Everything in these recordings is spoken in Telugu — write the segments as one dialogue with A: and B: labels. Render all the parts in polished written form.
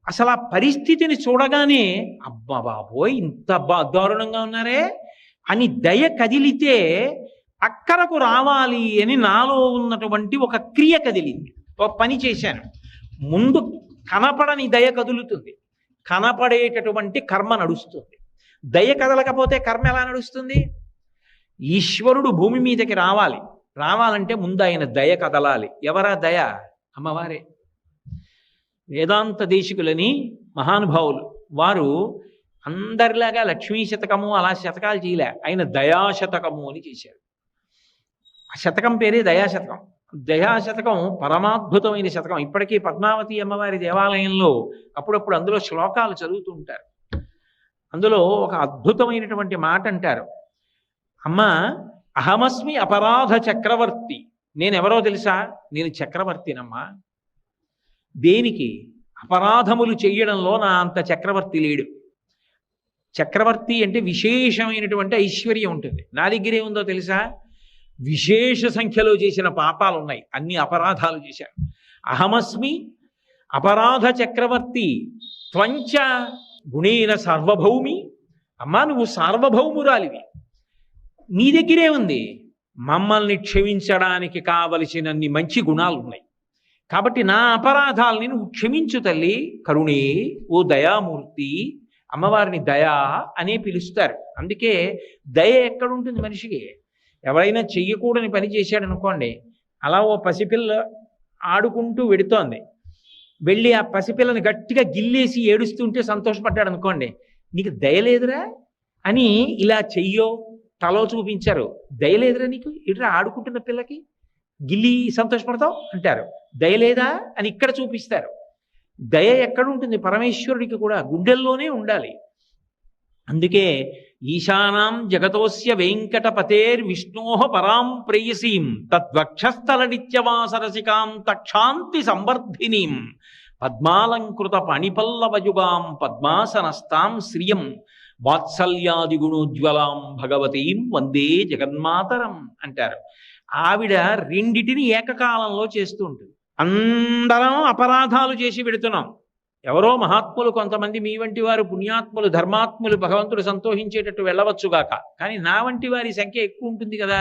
A: అసలు ఆ పరిస్థితిని చూడగానే అబ్బా బాబోయ్ ఇంత దారుణంగా ఉన్నారే అని దయ కదిలితే అక్కరకు రావాలి అని నాలో ఉన్నటువంటి ఒక క్రియ కదిలింది. ఒక పని చేశాను. ముందు కనపడని దయ కదులుతుంది, కనపడేటటువంటి కర్మ నడుస్తుంది. దయ కదలకపోతే కర్మ ఎలా నడుస్తుంది? ఈశ్వరుడు భూమి మీదకి రావాలంటే ముందు ఆయన దయ కదలాలి. ఎవరా దయ? అమ్మవారే. వేదాంత దేశికులని మహానుభావులు వారు అందరిలాగా లక్ష్మీ శతకము అలా శతకాలు చేయలే, ఆయన దయాశతకము అని చేశారు. ఆ శతకం పేరే దయాశతకం. దయాశతకం పరమాద్భుతమైన శతకం. ఇప్పటికీ పద్మావతి అమ్మవారి దేవాలయంలో అప్పుడప్పుడు అందులో శ్లోకాలు చదువుతూ ఉంటారు. అందులో ఒక అద్భుతమైనటువంటి మాట అంటారు. అమ్మ, అహమస్మి అపరాధ చక్రవర్తి. నేనెవరో తెలుసా? నేను చక్రవర్తినమ్మా. దేనికి? అపరాధములు చెయ్యడంలో నా అంత చక్రవర్తి లేడు. చక్రవర్తి అంటే విశేషమైనటువంటి ఐశ్వర్యం ఉంటుంది. నా దగ్గరే ఉందో తెలుసా? విశేష సంఖ్యలో చేసిన పాపాలు ఉన్నాయి, అన్ని అపరాధాలు చేశాను. అహమస్మి అపరాధ చక్రవర్తి త్వంచ గుణేన సార్వభౌమి. అమ్మా, నువ్వు సార్వభౌమురాలివి, నీ దగ్గరే ఉంది. మమ్మల్ని క్షమించడానికి కావలసినన్ని మంచి గుణాలు ఉన్నాయి. కాబట్టి నా అపరాధాలని నువ్వు క్షమించు తల్లి. కరుణే ఓ దయామూర్తి. అమ్మవారిని దయా అనే పిలుస్తారు. అందుకే దయ ఎక్కడుంటుంది మనిషికి? ఎవరైనా చెయ్యకూడని పని చేశాడు అనుకోండి, అలా ఓ పసిపిల్ల ఆడుకుంటూ వెడుతోంది, వెళ్ళి ఆ పసిపిల్లని గట్టిగా గిల్లేసి ఏడుస్తుంటే సంతోషపడ్డాడు అనుకోండి, నీకు దయలేదురా అని ఇలా చెయ్యో తలో చూపించారు. దయలేదురా నీకు? ఇట్లా ఆడుకుంటున్న పిల్లకి గిల్లి సంతోషపడతావు అంటారు. దయలేదా అని ఇక్కడ చూపిస్తారు. దయ ఎక్కడుంటుంది? పరమేశ్వరుడికి కూడా గుండెల్లోనే ఉండాలి. అందుకే ఈశానాం జగతోస్య వెంకటపతేర్ విష్ణోః పరాం ప్రేయసీం తద్వక్షస్థలనిత్యవాసరసికాం తక్షాంతి సంవర్ధినీం పద్మాలంకృత పణిపల్లవయుగాం పద్మాసనస్తాం శ్రియం వాత్సల్యాది గుణోజ్వలాం భగవతీం వందే జగన్మాతరం అంటారు. ఆవిడ రెండిటిని ఏకకాలంలో చేస్తూ ఉంటుంది. అందరం అపరాధాలు చేసి పెడుతున్నాం. ఎవరో మహాత్ములు కొంతమంది, మీ వంటి వారు పుణ్యాత్ములు ధర్మాత్ములు భగవంతుడు సంతోషించేటట్టు వెళ్ళవచ్చుగాక, కానీ నా వంటి వారి సంఖ్య ఎక్కువ ఉంటుంది కదా.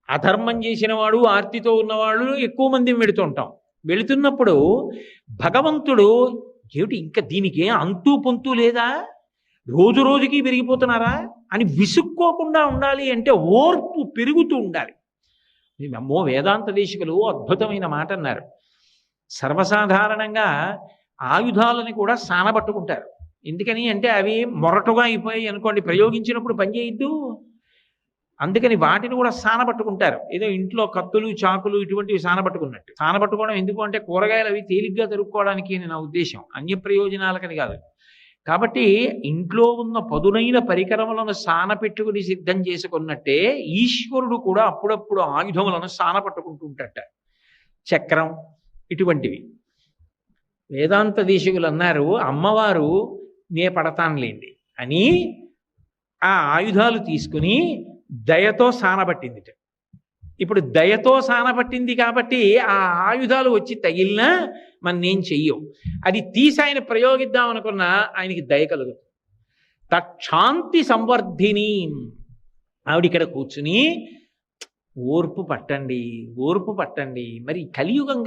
A: అధర్మం చేసిన వాడు, ఆర్తితో ఉన్నవాళ్ళు ఎక్కువ మంది వెళుతుంటాం. వెళుతున్నప్పుడు భగవంతుడు ఏమిటి ఇంకా దీనికి అంతూ పొంతూ లేదా, రోజు రోజుకి పెరిగిపోతున్నారా అని విసుక్కోకుండా ఉండాలి అంటే ఓర్పు పెరుగుతూ ఉండాలి. అమ్మో, వేదాంత దేశికులు అద్భుతమైన మాట అన్నారు. సర్వసాధారణంగా ఆయుధాలని కూడా సానబట్టుకుంటారు. ఎందుకని అంటే అవి మొరటుగా అయిపోయి అనుకోండి, ప్రయోగించినప్పుడు పనిచేయద్దు. అందుకని వాటిని కూడా సానబట్టుకుంటారు. ఏదో ఇంట్లో కత్తులు చాకులు ఇటువంటివి సానబట్టుకున్నట్టు. సానబట్టుకోవడం ఎందుకు అంటే కూరగాయలు అవి తేలిగ్గా తరుక్కోవడానికి అని నా ఉద్దేశం, అన్య ప్రయోజనాలకని కాదు. కాబట్టి ఇంట్లో ఉన్న పదునైన పరికరములను సానపెట్టుకుని సిద్ధం చేసుకున్నట్టే ఈశ్వరుడు కూడా అప్పుడప్పుడు ఆయుధములను సానపట్టుకుంటుంటట. చక్రం ఇటువంటివి. వేదాంత దేశికులు అన్నారు, అమ్మవారు నే పడతానులేండి అని ఆ ఆయుధాలు తీసుకుని దయతో సానబట్టిందిట. ఇప్పుడు దయతో సానబట్టింది కాబట్టి ఆ ఆయుధాలు వచ్చి తగిలినా మనం నేను చెయ్యవు. అది తీసి ఆయన ప్రయోగిద్దాం అనుకున్నా ఆయనకి దయ కలుగుతుంది. తక్షాంతి సంవర్ధిని. ఆవిడ ఇక్కడ కూర్చుని ఓర్పు పట్టండి, ఓర్పు పట్టండి, మరి కలియుగం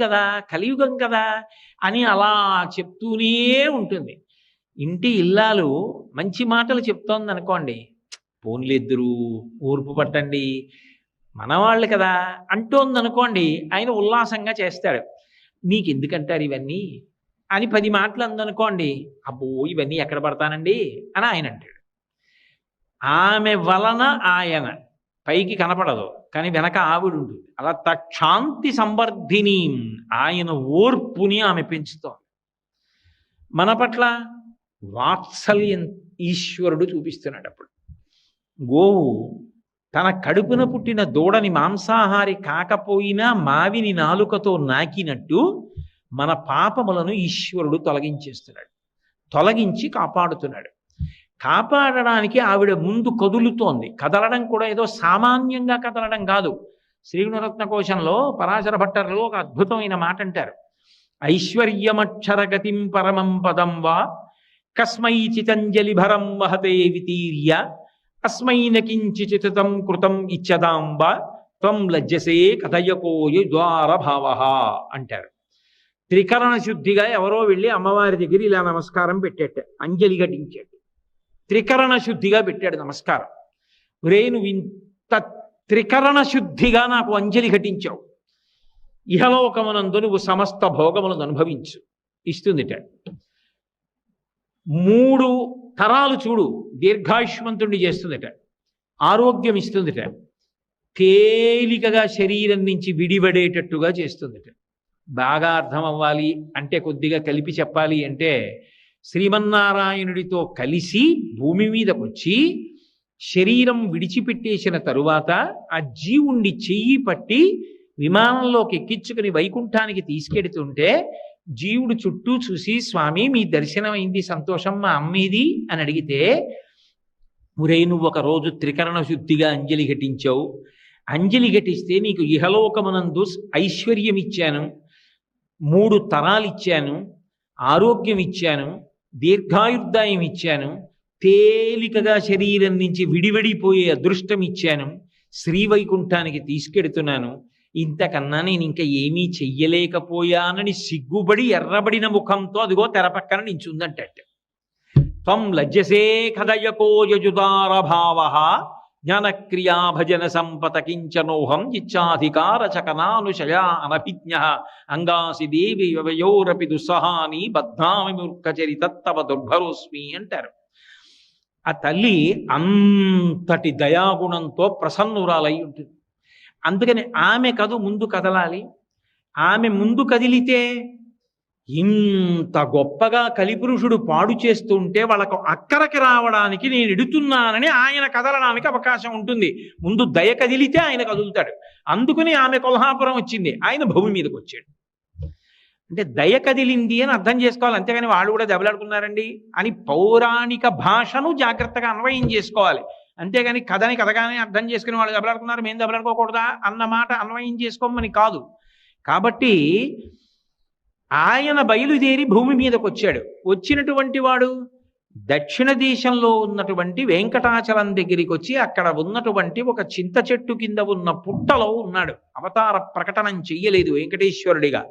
A: కదా అని అలా చెప్తూనే ఉంటుంది. ఇంటి ఇల్లాలు మంచి మాటలు చెప్తోంది అనుకోండి, పోన్లిద్దరూ ఓర్పు పట్టండి మనవాళ్ళు కదా అంటోంది అనుకోండి, ఆయన ఉల్లాసంగా చేస్తాడు. మీకు ఎందుకంటారు ఇవన్నీ అని 10 మాటలు అందనుకోండి, అబ్బో ఇవన్నీ ఎక్కడ పడతానండి అని ఆయన అంటాడు. ఆమె వలన ఆయన పైకి కనపడదు, కానీ వెనక ఆవిడ ఉంటుంది. అలా తక్షాంతి సంవర్ధిని, ఆయన ఓర్పుని ఆమె పెంచుతోంది. మన పట్ల వాత్సల్యం ఈశ్వరుడు చూపిస్తున్నాడు. అప్పుడు గోవు తన కడుపున పుట్టిన దూడని మాంసాహారి కాకపోయినా మావిని నాలుకతో నాకినట్టు మన పాపములను ఈశ్వరుడు తొలగించేస్తున్నాడు, తొలగించి కాపాడుతున్నాడు. కాపాడడానికి ఆవిడ ముందు కదులుతోంది. కదలడం కూడా ఏదో సామాన్యంగా కదలడం కాదు. శ్రీగుణరత్న కోశంలో పరాశర భట్టర్లు ఒక అద్భుతమైన మాట అంటారు. ఐశ్వర్యమక్షరగతిం పరమం పదం వా కస్మైచితంజలిభరం వహతే వితీర్య అస్మైన కించిచితం కృతం ఇచ్చదాం వా త్వం లజ్జసే కథయకోయ ద్వారభావ అంటారు. త్రికరణ శుద్ధిగా ఎవరో వెళ్ళి అమ్మవారి దగ్గర ఇలా నమస్కారం పెట్టేట, అంజలి ఘటించాడు. త్రికరణ శుద్ధిగా పెట్టాడు నమస్కారం. ఒరే నువ్వు ఇంత త్రికరణ శుద్ధిగా నాకు అంజలి ఘటించావు, ఇహలోకమునందు నువ్వు సమస్త భోగములను అనుభవించు ఇస్తుందిట. 3 తరాలు చూడు దీర్ఘాయుష్మంతుణ్ణి చేస్తుందిట, ఆరోగ్యం ఇస్తుందిట, తేలికగా శరీరం నుంచి విడిపడేటట్టుగా చేస్తుందిట. బాగా అర్థం అవ్వాలి అంటే, కొద్దిగా కలిపి చెప్పాలి అంటే, శ్రీమన్నారాయణుడితో కలిసి భూమి మీదకి వచ్చి శరీరం విడిచిపెట్టేసిన తరువాత ఆ జీవుణ్ణి చెయ్యి పట్టి విమానంలోకి ఎక్కించుకుని వైకుంఠానికి తీసుకెడుతుంటే జీవుడు చుట్టూ చూసి, స్వామి మీ దర్శనం అయింది, సంతోషం, మా అమ్మేది అని అడిగితే, మురే నువ్వు ఒక రోజు త్రికరణ శుద్ధిగా అంజలి ఘటించావు, అంజలి ఘటిస్తే నీకు ఇహలోకమునందు ఐశ్వర్యం ఇచ్చాను, 3 తరాలు ఇచ్చాను, ఆరోగ్యం ఇచ్చాను, దీర్ఘాయుర్దాయం ఇచ్చాను, తేలికగా శరీరం నుంచి విడివడిపోయే అదృష్టం ఇచ్చాను, శ్రీవైకుంఠానికి తీసుకెడుతున్నాను, ఇంతకన్నా నేను ఇంకా ఏమీ చెయ్యలేకపోయానని సిగ్గుబడి ఎర్రబడిన ముఖంతో అదిగో తెర పక్కన నించుందంటట. త్వం లజ్జసే కథయకో యజుదార భావ జ్ఞానక్రియా భజన సంపత కించనోహం ఇచ్చాధికార చకనానుశయా అనభిజ్ఞ అంగాసి దేవి వ్యవయోరపి దుస్సహాని బద్ధామి మూర్ఖచరితత్తవ దుర్భరోస్మి అంటారు. ఆ తల్లి అంతటి దయాగుణంతో ప్రసన్నురాలై ఉంటుంది. అందుకని ఆమె కదు ముందు కదలాలి. ఆమె ముందు కదిలితే ఇంత గొప్పగా కలిపురుషుడు పాడు చేస్తుంటే వాళ్ళకు అక్కరకి రావడానికి నేను ఎడుతున్నానని ఆయన కదలడానికి అవకాశం ఉంటుంది. ముందు దయ కదిలితే ఆయన కదులుతాడు. అందుకని ఆమె కొల్హాపురం వచ్చింది, ఆయన భూమి మీదకి వచ్చాడు. అంటే దయ కదిలింది అని అర్థం చేసుకోవాలి, అంతేగాని వాళ్ళు కూడా దెబ్బలాడుకున్నారండి అని పౌరాణిక భాషను జాగ్రత్తగా అన్వయం చేసుకోవాలి. అంతేగాని కథని కథగానే అర్థం చేసుకుని వాళ్ళు దెబ్బలాడుకున్నారు మేము దెబ్బలాడుకోకూడదా అన్న మాట అన్వయం చేసుకోమని కాదు. కాబట్టి ఆయన బయలుదేరి భూమి మీదకి వచ్చాడు. వచ్చినటువంటి వాడు దక్షిణ దేశంలో ఉన్నటువంటి వెంకటాచలం దగ్గరికి వచ్చి అక్కడ ఉన్నటువంటి ఒక చింత చెట్టు కింద ఉన్న పుట్టలో ఉన్నాడు. అవతార ప్రకటనం చెయ్యలేదు వెంకటేశ్వరుడిగా,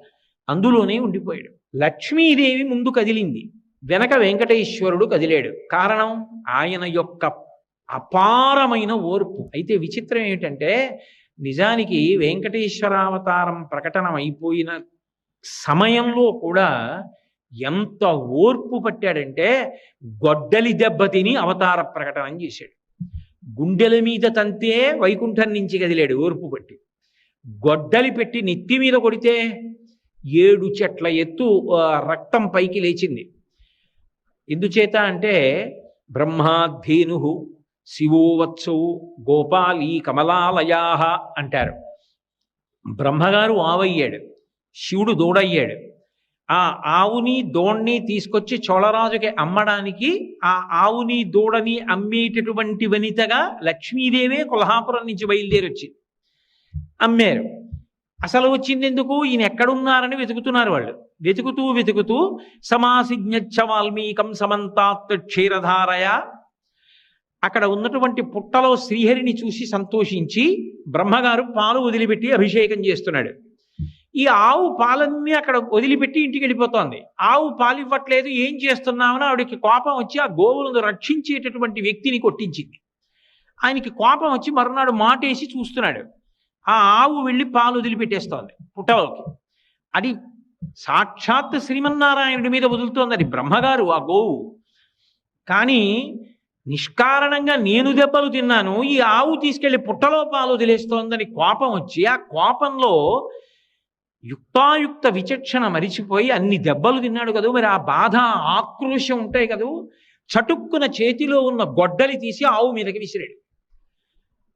A: అందులోనే ఉండిపోయాడు. లక్ష్మీదేవి ముందు కదిలింది, వెనక వెంకటేశ్వరుడు కదిలాడు. కారణం ఆయన యొక్క అపారమైన ఓర్పు. అయితే విచిత్రం ఏమిటంటే, నిజానికి వెంకటేశ్వరావతారం ప్రకటన అయిపోయిన సమయంలో కూడా ఎంత ఓర్పు పట్టాడంటే, గొడ్డలి దెబ్బతిని అవతార ప్రకటన చేశాడు. గుండెల మీద తంతే వైకుంఠం నుంచి కదిలాడు ఓర్పు పట్టి. గొడ్డలి పెట్టి నెత్తి మీద కొడితే 7 చెట్ల ఎత్తు రక్తం పైకి లేచింది. ఎందుచేత అంటే బ్రహ్మాధేను శివోవత్సౌ గోపాలీ కమలాలయా అంటారు. బ్రహ్మగారు ఆవయ్యాడు, శివుడు దూడయ్యాడు. ఆ ఆవుని దూడని తీసుకొచ్చి చోళరాజుకి అమ్మడానికి ఆ ఆవుని దూడని అమ్మేటటువంటి వనితగా లక్ష్మీదేవే కొల్హాపురం నుంచి బయలుదేరి వచ్చింది. అమ్మారు. అసలు వచ్చింది ఎందుకు? ఈయన ఎక్కడున్నారని వెతుకుతున్నారు వాళ్ళు. వెతుకుతూ సమాసిజ్ఞచ్చ వాల్మీకం సమంతాత్ క్షీరధారయ, అక్కడ ఉన్నటువంటి పుట్టలో శ్రీహరిని చూసి సంతోషించి బ్రహ్మగారు పాలు వదిలిపెట్టి అభిషేకం చేస్తున్నాడు. ఈ ఆవు పాలన్నీ అక్కడ వదిలిపెట్టి ఇంటికి వెళ్ళిపోతోంది. ఆవు పాలు ఇవ్వట్లేదు, ఏం చేస్తున్నామని ఆవిడకి కోపం వచ్చి ఆ గోవులను రక్షించేటటువంటి వ్యక్తిని కొట్టించింది. ఆయనకి కోపం వచ్చి మరునాడు మాటేసి చూస్తున్నాడు. ఆ ఆవు వెళ్ళి పాలు వదిలిపెట్టేస్తోంది పుట్టలోకి. అది సాక్షాత్ శ్రీమన్నారాయణుడి మీద వదులుతోంది, అది బ్రహ్మగారు ఆ గోవు. కానీ నిష్కారణంగా నేను దెబ్బలు తిన్నాను, ఈ ఆవు తీసుకెళ్లి పుట్టలో పాలు వదిలేస్తోందని కోపం వచ్చి, ఆ కోపంలో యుక్తాయుక్త విచక్షణ మరిచిపోయి అన్ని దెబ్బలు తిన్నాడు కదా, మరి ఆ బాధ ఆక్రోశం ఉంటాయి కదా, చటుక్కున చేతిలో ఉన్న గొడ్డలి తీసి ఆవు మీదకి విసిరాడు.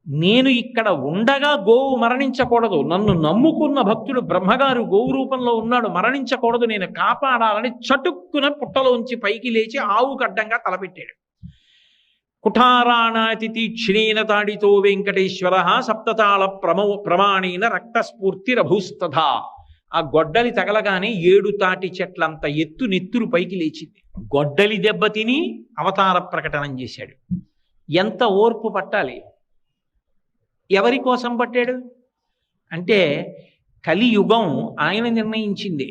A: నేను ఇక్కడ ఉండగా గోవు మరణించకూడదు, నన్ను నమ్ముకున్న భక్తుడు బ్రహ్మగారు గోవు రూపంలో ఉన్నాడు, మరణించకూడదు, నేను కాపాడాలని చటుక్కున పుట్టలోంచి పైకి లేచి ఆవుకు అడ్డంగా తలపెట్టాడు. కుఠారాణాతి తీక్షణేన తాడితో వెంకటేశ్వర సప్తతాళ ప్రమాణేన రక్తస్ఫూర్తిరభూస్తథా. ఆ గొడ్డలి తగలగానే 7 తాటి చెట్లంత ఎత్తు నెత్తురు పైకి లేచింది. గొడ్డలి దెబ్బతిని అవతార ప్రకటనం చేశాడు. ఎంత ఓర్పు పట్టాలి! ఎవరి కోసం పట్టాడు అంటే కలియుగం ఆయన నిర్ణయించింది.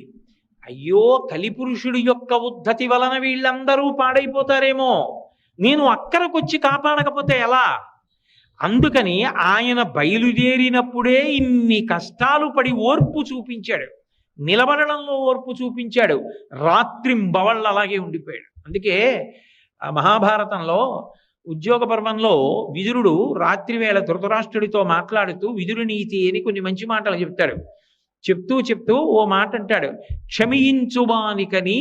A: అయ్యో, కలిపురుషుడి యొక్క ఉద్ధతి వలన వీళ్ళందరూ పాడైపోతారేమో, నేను అక్కడికొచ్చి కాపాడకపోతే ఎలా? అందుకని ఆయన బయలుదేరినప్పుడే ఇన్ని కష్టాలు పడి ఓర్పు చూపించాడు. నిలబడడంలో ఓర్పు చూపించాడు. రాత్రింబవళ్ళు అలాగే ఉండిపోయాడు. అందుకే ఆ మహాభారతంలో ఉద్యోగ పర్వంలో విదురుడు రాత్రివేళ ధృతరాష్ట్రుడితో మాట్లాడుతూ విదురు నీతి అని కొన్ని మంచి మాటలు చెప్తాడు. చెప్తూ ఓ మాట అంటాడు, క్షమించువానికని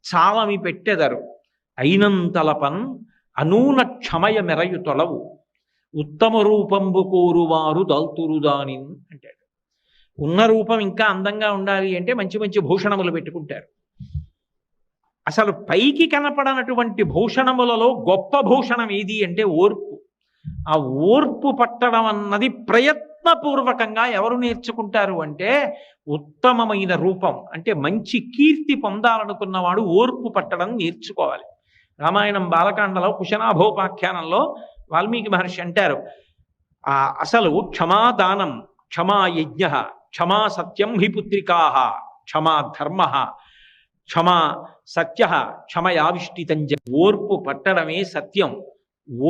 A: చాలమి పెట్టెదరు అయినంతలపన్ అనూన క్షమయ మెరయు తొలవు ఉత్తమ రూపంబు కోరువారు దల్తురుదానిన్ అంటాడు. ఉన్న రూపం ఇంకా అందంగా ఉండాలి అంటే మంచి మంచి భూషణములు పెట్టుకుంటారు. అసలు పైకి కనపడనటువంటి భూషణములలో గొప్ప భూషణం ఏది అంటే ఓర్పు. ఆ ఓర్పు పట్టడం అన్నది ప్రయత్నపూర్వకంగా ఎవరు నేర్చుకుంటారు అంటే ఉత్తమమైన రూపం అంటే మంచి కీర్తి పొందాలనుకున్నవాడు ఓర్పు పట్టడం నేర్చుకోవాలి. రామాయణం బాలకాండలో కుశనాభోపాఖ్యానంలో వాల్మీకి మహర్షి అంటారు, అసలు క్షమాదానం, క్షమా యజ్ఞ, క్షమా సత్యం హి పుత్రికాః, క్షమా ధర్మ, క్షమా సత్య, క్షమయావిష్టితంజ. ఓర్పు పట్టడమే సత్యం,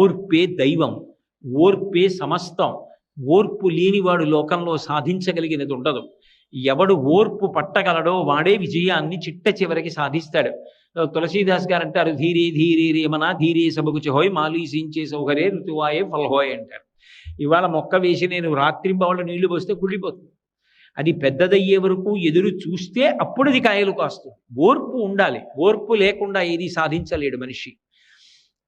A: ఓర్పే దైవం, ఓర్పే సమస్తం. ఓర్పు లేనివాడు లోకంలో సాధించగలిగినది ఉండదు. ఎవడు ఓర్పు పట్టగలడో వాడే విజయాన్ని చిట్ట చివరికి సాధిస్తాడు. తులసీదాస్ గారు అంటారు, ధీరే ధీరే రేమన ధీరే సబకు చెహోయ్ మాలీసించే సౌకర్యే ఋతువాయే ఫల్హోయ్ అంటారు. ఇవాళ మొక్క వేసి నేను రాత్రింబవళ్ళు నీళ్లు పోస్తే కుళ్ళిపోతుంది. అది పెద్దదయ్యే వరకు ఎదురు చూస్తే అప్పుడు అది కాయలు కాస్తుంది. ఓర్పు ఉండాలి. ఓర్పు లేకుండా ఏది సాధించలేడు మనిషి.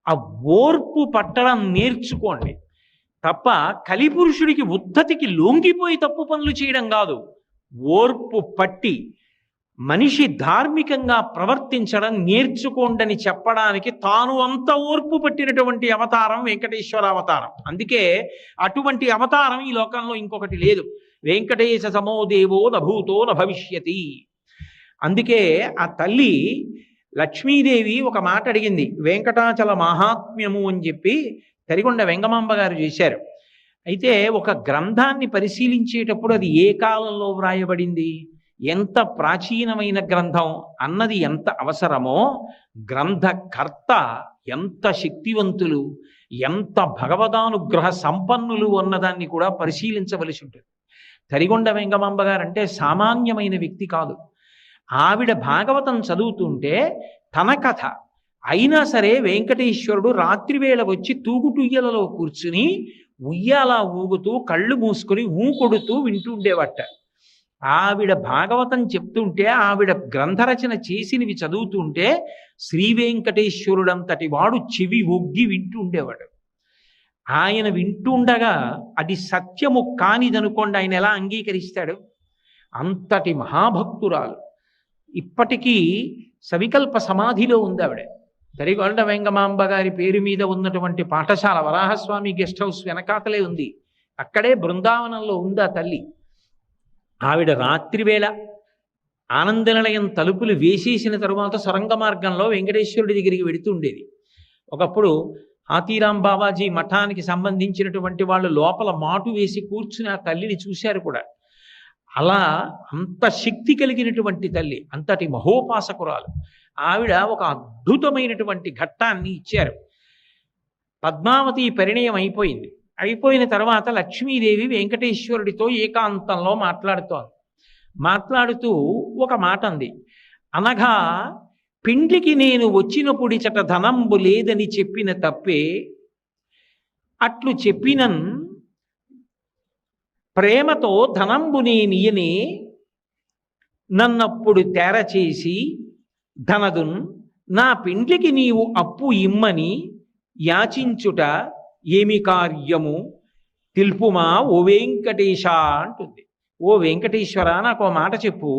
A: ఆ ఓర్పు పట్టడం నేర్చుకోండి తప్ప కలిపురుషుడికి ఉద్ధతికి లొంగిపోయి తప్పు పనులు చేయడం కాదు. ఓర్పు పట్టి మనిషి ధార్మికంగా ప్రవర్తించడం నేర్చుకోండని చెప్పడానికి తాను అంత ఓర్పు పట్టినటువంటి అవతారం వెంకటేశ్వర అవతారం. అందుకే అటువంటి అవతారం ఈ లోకంలో ఇంకొకటి లేదు. వెంకటేశ సమో దేవో నభూతో నభవిష్యతి. అందుకే ఆ తల్లి లక్ష్మీదేవి ఒక మాట అడిగింది. వెంకటాచల మహాత్మ్యము అని చెప్పి తరిగొండ వెంగమాంబ గారు చేశారు. అయితే ఒక గ్రంథాన్ని పరిశీలించేటప్పుడు అది ఏ కాలంలో వ్రాయబడింది, ఎంత ప్రాచీనమైన గ్రంథం అన్నది ఎంత అవసరమో, గ్రంథకర్త ఎంత శక్తివంతులు, ఎంత భగవదానుగ్రహ సంపన్నులు అన్నదాన్ని కూడా పరిశీలించవలసి ఉంటుంది. తరిగొండ వెంగమాంబ గారు అంటే సామాన్యమైన వ్యక్తి కాదు. ఆవిడ భాగవతం చదువుతుంటే తన కథ అయినా సరే వెంకటేశ్వరుడు రాత్రివేళ వచ్చి తూగుటుయ్యలలో కూర్చుని ఉయ్యాల ఊగుతూ కళ్ళు మూసుకొని కొడుతూ వింటూ ఉండేవట. ఆవిడ భాగవతం చెప్తుంటే, ఆవిడ గ్రంథరచన చేసినవి చదువుతుంటే శ్రీ వెంకటేశ్వరుడంతటి వాడు చెవి ఒగ్గి వింటూ ఉండేవాడు. ఆయన వింటుండగా అది సత్యము కానిదనుకోండి, ఆయన ఎలా అంగీకరిస్తాడు? అంతటి మహాభక్తురాలు. ఇప్పటికీ సవికల్ప సమాధిలో ఉంది ఆవిడ. తరిగొండ వెంగమాంబ గారి పేరు మీద ఉన్నటువంటి పాఠశాల వరాహస్వామి గెస్ట్ హౌస్ వెనకాతలే ఉంది. అక్కడే బృందావనంలో ఉంది ఆ తల్లి. ఆవిడ రాత్రివేళ ఆనందనిలయం తలుపులు వేసేసిన తరువాత సొరంగ మార్గంలో వెంకటేశ్వరుడి దగ్గరికి వెడుతూ ఉండేది. ఒకప్పుడు హాతీరాం బాబాజీ మఠానికి సంబంధించినటువంటి వాళ్ళు లోపల మాటు వేసి కూర్చుని ఆ తల్లిని చూశారు కూడా. అలా అంత శక్తి కలిగినటువంటి తల్లి, అంతటి మహోపాసకురాలు. ఆవిడ ఒక అద్భుతమైనటువంటి ఘట్టాన్ని ఇచ్చారు. పద్మావతి పరిణయం అయిపోయింది. అయిపోయిన తర్వాత లక్ష్మీదేవి వెంకటేశ్వరుడితో ఏకాంతంలో మాట్లాడుతూ ఒక మాట అంది. అనగా పిండికి నేను వచ్చినప్పుడిచట ధనంబు లేదని చెప్పిన తప్పే, అట్లు చెప్పినన్ ప్రేమతో ధనంబు నేనియనే, నన్నప్పుడు తేర చేసి ధనదున్ నా పిండ్లికి నీవు అప్పు ఇమ్మని యాచించుట ఏమి కార్యము తెలుపుమా ఓ వెంకటేశ అంటుంది. ఓ వెంకటేశ్వర, నాకు ఓ మాట చెప్పు.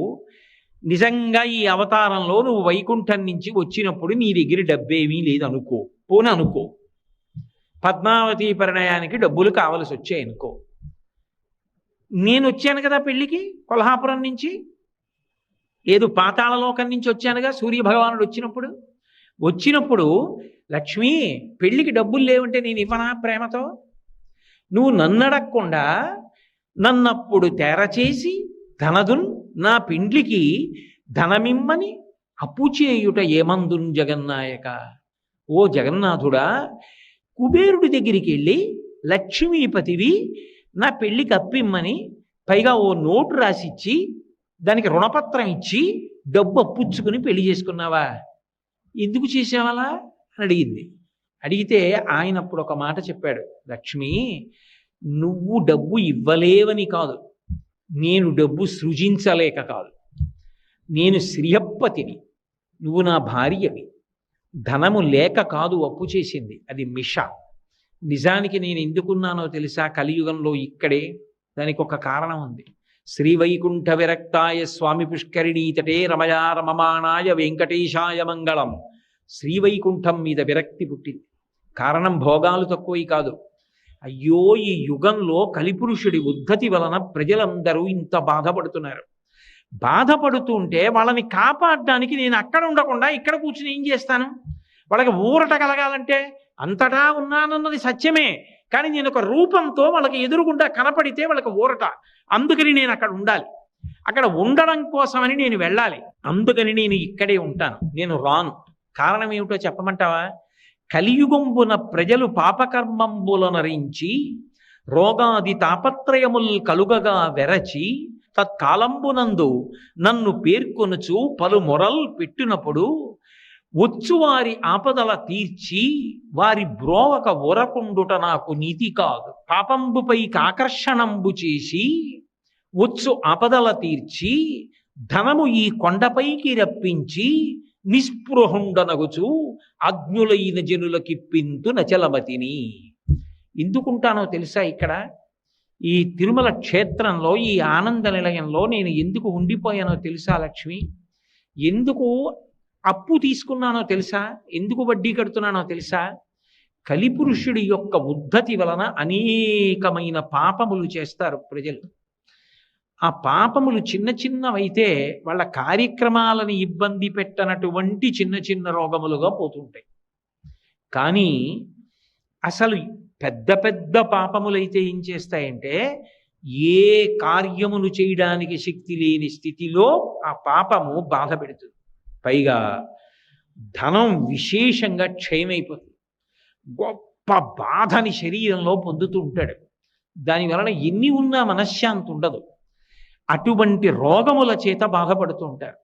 A: నిజంగా ఈ అవతారంలో నువ్వు వైకుంఠం నుంచి వచ్చినప్పుడు నీ దగ్గర డబ్బేమీ లేదనుకో, పోనీ అనుకో, పద్మావతి పరిణయానికి డబ్బులు కావలసి వచ్చాయి అనుకో. నేను వచ్చాను కదా పెళ్ళికి కొల్హాపురం నుంచి, ఏదో పాతాళలోకం నుంచి వచ్చానుగా సూర్యభగవానుడు వచ్చినప్పుడు లక్ష్మి పెళ్లికి డబ్బులు లేవంటే నేను ఇవ్వనా ప్రేమతో? నువ్వు నన్ను అడగకుండా నన్నప్పుడు తెరచేసి ధనదున్ నా పెండ్లికి ధనమిమ్మని అప్పు చేయుట ఏమందున్ జగన్నాయక. ఓ జగన్నాథుడా, కుబేరుడి దగ్గరికి వెళ్ళి లక్ష్మీపతివి నా పెళ్లికి అప్పిమ్మని, పైగా ఓ నోటు రాసిచ్చి దానికి రుణపత్రం ఇచ్చి డబ్బు అప్పుచ్చుకుని పెళ్లి చేసుకున్నావా? ఎందుకు చేసావలా అని అడిగింది. అడిగితే ఆయన అప్పుడు ఒక మాట చెప్పాడు. లక్ష్మి, నువ్వు డబ్బు ఇవ్వలేవని కాదు, నేను డబ్బు సృజించలేక కాదు. నేను శ్రీయప్పతిని, నువ్వు నా భార్యవి. ధనము లేక కాదు అప్పు చేసింది, అది మిష. నిజానికి నేను ఎందుకున్నానో తెలుసా? కలియుగంలో ఇక్కడే. దానికి ఒక కారణం ఉంది. శ్రీవైకుంఠ విరక్తాయ స్వామి పుష్కరిణీతటే రమయా రమమాణాయ వెంకటేశాయ మంగళం. శ్రీవైకుంఠం మీద విరక్తి పుట్టింది. కారణం భోగాలు తక్కువై కాదు. అయ్యో, ఈ యుగంలో కలిపురుషుడి ఉద్ధతి వలన ప్రజలందరూ ఇంత బాధపడుతున్నారు. బాధపడుతుంటే వాళ్ళని కాపాడడానికి నేను అక్కడ ఉండకుండా ఇక్కడ కూర్చుని ఏం చేస్తాను? వాళ్ళకి ఊరట కలగాలంటే అంతటా ఉన్నానన్నది సత్యమే, కానీ నేను ఒక రూపంతో వాళ్ళకి ఎదురుగుండా కనపడితే వాళ్ళకి ఊరట. అందుకని నేను అక్కడ ఉండాలి. అక్కడ ఉండడం కోసమని నేను వెళ్ళాలి. అందుకని నేను ఇక్కడే ఉంటాను, నేను రాను. కారణం ఏమిటో చెప్పమంటావా? కలియుగంబున ప్రజలు పాపకర్మంబులనరించి రోగాది తాపత్రయముల్ కలుగగా వెరచి తత్కాలంబునందు నన్ను పేర్కొనుచు పలు మొరల్ పెట్టినప్పుడు వచ్చువారి ఆపదల తీర్చి వారి బ్రోవక ఒరకుండుట నాకు నీతి కాదు. పాపంబుపై ఆకర్షణంబు చేసి వచ్చు ఆపదల తీర్చి ధనము ఈ కొండపైకి రప్పించి నిస్పృహుండనగుచు అజ్ఞులైన జనులకిప్పింతు నచలమతిని. ఎందుకుంటానో తెలుసా? ఇక్కడ ఈ తిరుమల క్షేత్రంలో, ఈ ఆనంద నిలయంలో నేను ఎందుకు ఉండిపోయానో తెలుసా లక్ష్మి? ఎందుకు అప్పు తీసుకున్నానో తెలుసా? ఎందుకు వడ్డీ కడుతున్నానో తెలుసా? కలిపురుషుడి యొక్క ఉద్ధతి వలన అనేకమైన పాపములు చేస్తారు ప్రజలు. ఆ పాపములు చిన్న చిన్నవైతే వాళ్ళ కార్యక్రమాలను ఇబ్బంది పెట్టనటువంటి చిన్న చిన్న రోగములుగా పోతుంటాయి. కానీ అసలు పెద్ద పెద్ద పాపములైతే ఏం చేస్తాయంటే, ఏ కార్యమును చేయడానికి శక్తి లేని స్థితిలో ఆ పాపము బాధ పెడుతుంది. పైగా ధనం విశేషంగా క్షయమైపోతుంది. గొప్ప బాధని శరీరంలో పొందుతూ ఉంటాడు. దానివలన ఎన్ని ఉన్నా మనశ్శాంతి ఉండదు. అటువంటి రోగముల చేత బాధపడుతూ ఉంటారు.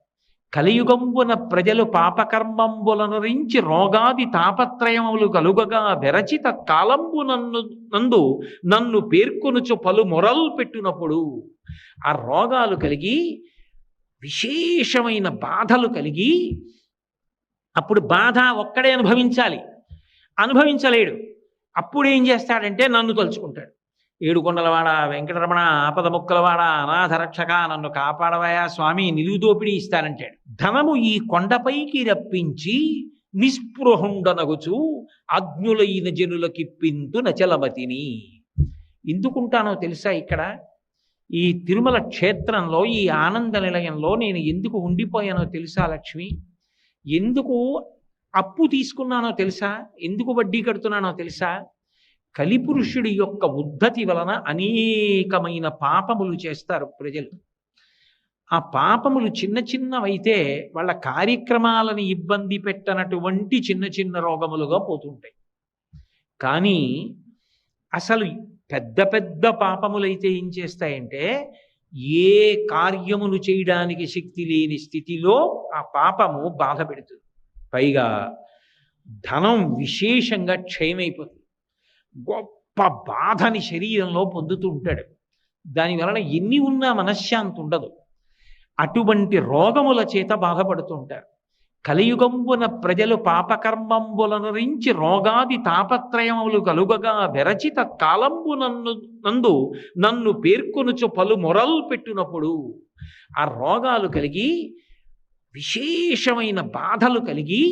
A: కలియుగంబున ప్రజలు పాపకర్మంబులనరించి రోగాది తాపత్రయములు కలుగగా వెరచిత కాలంబు నన్ను పేర్కొనుచు పలు మొరల్ పెట్టినప్పుడు ఆ రోగాలు కలిగి విశేషమైన బాధలు కలిగి, అప్పుడు బాధ ఒక్కడే అనుభవించలేడు. అప్పుడు ఏం చేస్తాడంటే నన్ను తలుచుకుంటాడు. ఏడుకొండలవాడ వెంకటరమణ, ఆపద ముక్కలవాడ, అనాథ రక్షక, నన్ను కాపాడవయా స్వామి, నిలువు దోపిడీ ఇస్తానంటాడు. ధనము ఈ కొండపైకి రప్పించి నిస్పృహుండనగుచు అజ్ఞులైన జనులకిప్పింతు నచలమతిని. ఎందుకుంటానో తెలుసా? ఇక్కడ ఈ తిరుమల క్షేత్రంలో, ఈ ఆనంద నిలయంలో నేను ఎందుకు ఉండిపోయానో తెలుసా లక్ష్మి? ఎందుకు అప్పు తీసుకున్నానో తెలుసా? ఎందుకు వడ్డీ కడుతున్నానో తెలుసా? కలిపురుషుడి యొక్క ఉద్ధతి వలన అనేకమైన పాపములు చేస్తారు ప్రజలు. ఆ పాపములు చిన్న చిన్నవైతే వాళ్ళ కార్యక్రమాలను ఇబ్బంది పెట్టనటువంటి చిన్న చిన్న రోగములుగా పోతుంటాయి. కానీ అసలు పెద్ద పెద్ద పాపములైతే ఏం చేస్తాయంటే, ఏ కార్యమును చేయడానికి శక్తి లేని స్థితిలో ఆ పాపము బాధ పెడుతుంది. పైగా ధనం విశేషంగా క్షయమైపోతుంది. గొప్ప బాధని శరీరంలో పొందుతూ ఉంటాడు. దానివలన ఎన్ని ఉన్నా మనశ్శాంతి ఉండదు. అటువంటి రోగముల చేత బాధపడుతూ ఉంటారు. కలియుగంబున ప్రజలు పాపకర్మంబులనరించి రోగాది తాపత్రయములు కలుగగా వెరచిత కాలంబు నన్ను పేర్కొనుచు పలు మొరల్ పెట్టినప్పుడు ఆ రోగాలు కలిగి విశేషమైన బాధలు కలిగి,